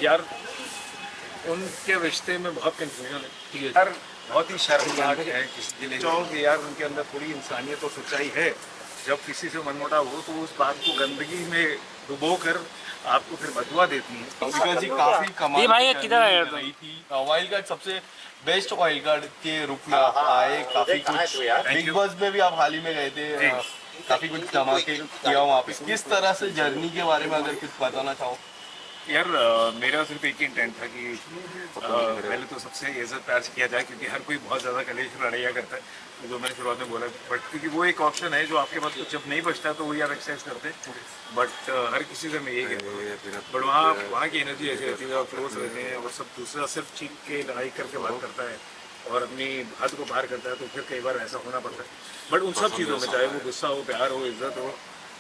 यार उनके रिश्ते में बहुत कंफ्यूजन है यार, बहुत ही शर्मनाक है। किसी दिल चाहो कि यार उनके अंदर थोड़ी इंसानियत और सच्चाई है। जब किसी से मनमुटाव हो तो उस बात को गंदगी में डुबो कर आपको फिर बदुआ देती है। विकास जी काफी कमाल भाई की किधर आया जर्नी रही थी। वाइल्ड कार्ड सबसे बेस्ट वाइल्ड कार्ड के रूप में आप आए, काफी कुछ बिग बॉस में भी आप हाल ही में गए थे, काफी कुछ धमाके किया वहाँ पे। किस तरह से जर्नी के बारे में अगर कुछ बताना चाहो? यार मेरा सिर्फ एक ही इंटेंट था कि पहले तो सबसे इज्जत प्यार से किया जाए, क्योंकि हर कोई बहुत ज़्यादा कलेश लड़ाइया करता है, तो जो मैंने शुरुआत में बोला। बट क्योंकि वो एक ऑप्शन है जो आपके पास कुछ जब नहीं बचता तो वही आप एक्सरसाइज करते हैं। बट हर किसी से मैं यही कहता हूँ, बट वहाँ की एनर्जी ऐसी रहती है और क्लोज रहते हैं, और सब दूसरा सिर्फ चीख के लड़ाई करके बात करता है और अपनी हद को पार करता है, तो फिर कई बार ऐसा होना पड़ता है। बट उन सब चीज़ों में, चाहे वो गुस्सा हो, प्यार हो, इज्जत हो,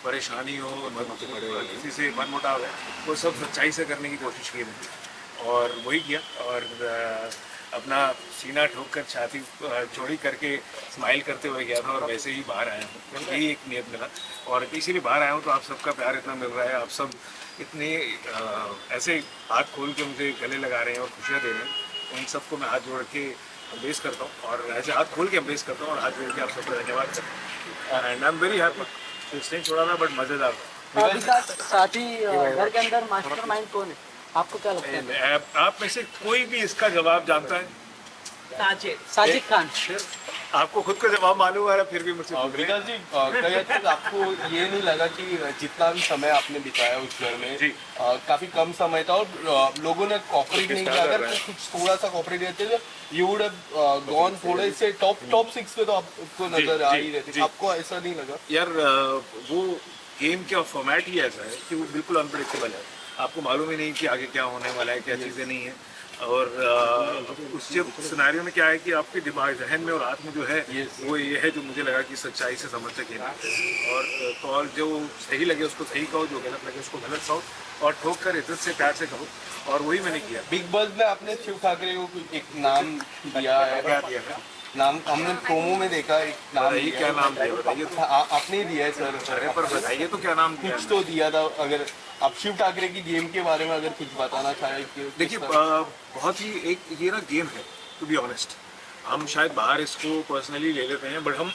परेशानी हो, किसी से मनमुटाव है, वो सब सच्चाई से करने की कोशिश की मैंने, और वही किया। और अपना सीना ठोक कर छाती चौड़ी करके स्माइल करते हुए गया था, और वैसे ही बाहर आया हूँ। यही एक नियत मिला, और इसीलिए बाहर आया हूँ। तो आप सबका प्यार इतना मिल रहा है, आप सब इतने ऐसे हाथ खोल के मुझे गले लगा रहे हैं और खुशियाँ दे रहे हैं, उन सबको मैं हाथ जोड़ के अम्ब्रेस करता हूँ, और ऐसे हाथ खोल के अम्ब्रेस करता हूँ और हाथ जोड़ के आप सबका धन्यवाद करता हूँ। And I am very happy. इसने छोड़ा था बट मजेदार था। साथी घर के अंदर मास्टरमाइंड कौन है, आपको क्या लगता है? आप में से कोई भी इसका जवाब जानता है? साजिद खान। आपको खुद को जवाब मालूम है, फिर भी मुझसे विकास जी कई हद तक आपको ये नहीं लगा कि जितना भी समय आपने बिताया उस घर में काफी कम समय था और लोगों ने कॉपरेट नहीं किया? अगर कुछ थोड़ा सा कॉपरेट करते तो यू वुड हैव गॉन थोड़े से टॉप 6 पे तो आपको नजर आ ही रहती। आपको ऐसा नहीं लगा? यार वो गेम का फॉर्मेट ही ऐसा है कि वो बिल्कुल अनप्रेडिक्टेबल है। आपको मालूम ही नहीं कि आगे क्या होने वाला है, क्या चीज़ें नहीं है। और उस जब सिनेरियो में क्या है कि आपके दिमाग, जहन में और हाथ में जो है वो ये है, जो मुझे लगा कि सच्चाई से समझ सके, और कॉल जो सही लगे उसको सही कहो, जो गलत लगे उसको गलत कहो, और ठोक कर इज्जत से प्यार से कहो, और वही मैंने किया। बिग बॉस में आपने शिव ठाकरे को एक नाम दिया है, क्या दिया है? नाम हमने प्रोमो में देखा, एक नाम बताइए, क्या नाम दिया बताइए तो। आपने दिया है सर। अरे पर बताइए तो क्या नाम दिया? कुछ तो दिया था। अगर आप शिव ठाकरे की गेम के बारे में अगर कुछ बताना चाहें कि देखिए, बहुत ही एक ये ना गेम है, टू बी ऑनेस्ट। हम शायद बाहर इसको पर्सनली ले लेते हैं, बट हम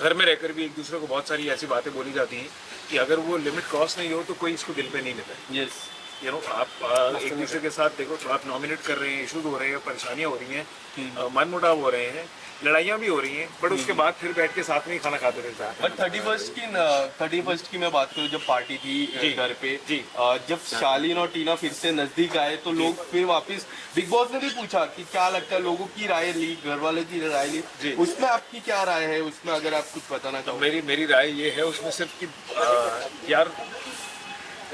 घर में रहकर भी एक दूसरे को बहुत सारी ऐसी बातें बोली जाती हैं कि अगर वो लिमिट क्रॉस नहीं हो तो कोई इसको दिल पे नहीं लेता। यस, यू नो, आप एक दूसरे के साथ देखो तो आप नॉमिनेट कर रहे हैं, इशूज हो रहे हैं, परेशानियां हो रही हैं, मनमुटाव हो रहे हैं, लड़ाइयाँ भी हो रही हैं, बट उसके बाद फिर बैठ के साथ में ही खाना खाते रहते हैं। बट 31st की मैं बात करूँ, जब पार्टी थी घर पे, जब शालीन और टीना फिर से नजदीक आए तो लोग फिर वापस, बिग बॉस ने भी पूछा कि क्या लगता है, लोगों की राय ली, घर वाले की राय ली, उसमें आपकी क्या राय है? उसमें अगर आप कुछ बताना चाहो। मेरी राय ये है उसमें सिर्फ कि यार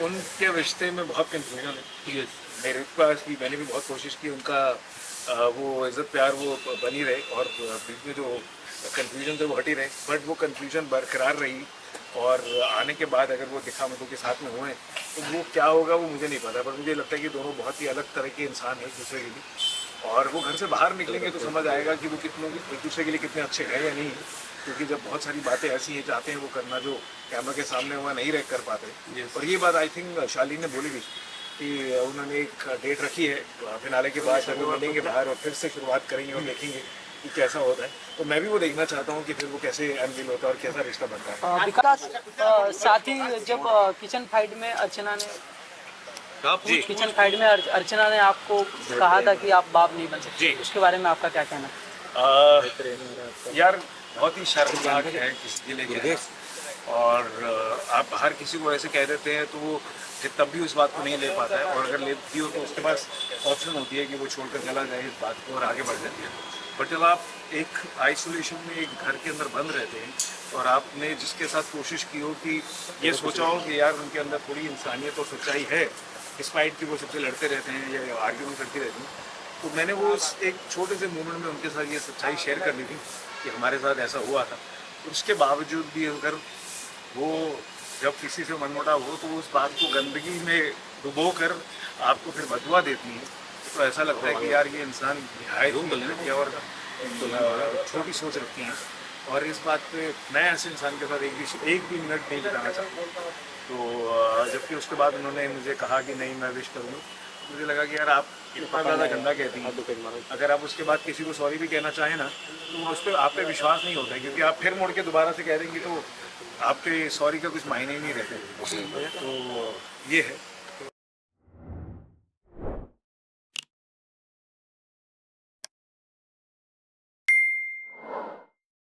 उनके रिश्ते में बहुत कंफ्यूजन है। मेरे पास भी, मैंने भी बहुत कोशिश की उनका वो इज्जत प्यार वो बनी रहे, और बीच में जो कंफ्यूजन थे वो हटी रहे, बट वो कंफ्यूजन बरकरार रही, और आने के बाद अगर वो दिखा मुझे के साथ में हुए तो वो क्या होगा वो मुझे नहीं पता। पर मुझे लगता है कि दोनों बहुत ही अलग तरह के इंसान हैं एक दूसरे के लिए, और वो घर से बाहर निकलेंगे तो समझ आएगा कि वो कितने एक दूसरे के लिए कितने अच्छे हैं या नहीं। क्योंकि जब बहुत सारी बातें ऐसी हैं चाहते हैं वो करना जो कैमरा के सामने हुआ नहीं रह कर पाते। और ये बात आई थिंक शालीन ने बोली भी कि उन्होंने एक डेट रखी है फिनाले के बाद, जब वो मिलेंगे बाहर और फिर से शुरुआत करेंगे और देखेंगे कि कैसा होता है। तो मैं भी वो देखना चाहता हूँ कि फिर वो कैसे अनवील होता है और कैसा रिश्ता बनता है। विकास, साथ ही जब किचन फाइट में अर्चना ने आपको कहा था कि आप बाप नहीं बन सकते, उसके बारे में आपका क्या कहना? यार बहुत ही शर्मनाक है किसी के लिए, और आप हर किसी को ऐसे कह देते हैं तो वो तब भी उस बात को नहीं ले पाता है, और अगर लेती हो तो उसके पास ऑप्शन होती है कि वो छोड़कर चला जाए इस बात को और आगे बढ़ जाती है। बट जब आप एक आइसोलेशन में एक घर के अंदर बंद रहते हैं, और आपने जिसके साथ कोशिश की हो कि ये सोचा हो कि यार उनके अंदर थोड़ी इंसानियत और सच्चाई है, डिस्पाइट कि वो सबसे लड़ते रहते हैं या आर्ग्यूमेंट करती रहती हैं, तो मैंने वो एक छोटे से मोमेंट में उनके साथ ये सच्चाई शेयर करनी थी कि हमारे साथ ऐसा हुआ था। उसके बावजूद भी अगर वो जब किसी से मनमुटाव हो तो उस बात को गंदगी में डुबो कर आपको फिर बदुआ देती है, तो ऐसा लगता है कि यार ये इंसान निहायत और छोटी सोच रखती हैं। और इस बात पे मैं ऐसे इंसान के साथ एक भी मिनट नहीं बिताना चाहता। तो जबकि उसके बाद उन्होंने मुझे कहा कि नहीं मैं विश करूँगा, मुझे लगा कि यार आप इतना ज़्यादा गंदा कहती हैं, अगर आप उसके बाद किसी को सॉरी भी कहना चाहें ना तो उस पर आप पे विश्वास नहीं होता है, क्योंकि आप फिर मुड़ के दोबारा से कह देंगे तो आप पे सॉरी का कुछ मायने ही नहीं रहते। तो ये है।